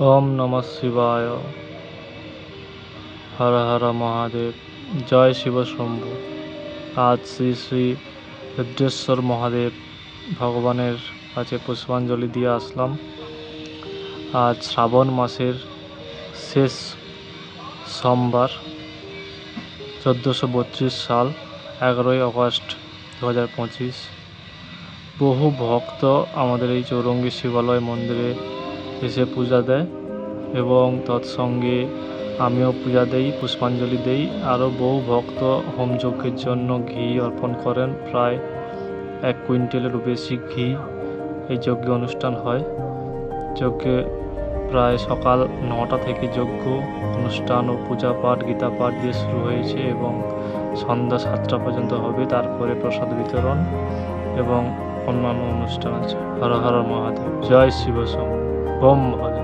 ওম নমঃ শিবায়। হর হর মহাদেব। জয় শিব শম্ভু। আজ শ্রী শ্রী রুদ্রেশ্বর মহাদেব ভগবানের কাছে পুষ্পাঞ্জলি দিয়ে আসলাম। আজ শ্রাবণ মাসের শেষ সোমবার, 1432 সাল, 11ই আগস্ট 2025। বহু ভক্ত আমাদের এই চৌরঙ্গী শিবালয় মন্দিরে এসে পূজা দেয় এবং তৎসঙ্গে আমিও পূজা দেই, পুষ্পাঞ্জলি দেই। আরও বহু ভক্ত হোমযজ্ঞের জন্য ঘি অর্পণ করেন। প্রায় 1 কুইন্টালেরও বেশি ঘি এই যজ্ঞে অনুষ্ঠান হয়। যজ্ঞে প্রায় সকাল 9টা থেকে যজ্ঞ অনুষ্ঠান ও পূজা পাঠ, গীতা পাঠ দিয়ে শুরু হয়েছে এবং সন্ধ্যা 7টা পর্যন্ত হবে। তারপরে প্রসাদ বিতরণ এবং অন্যান্য অনুষ্ঠান আছে। হর হর মহাদেব। জয় শিব শম্ভু। ওম মহাদেব।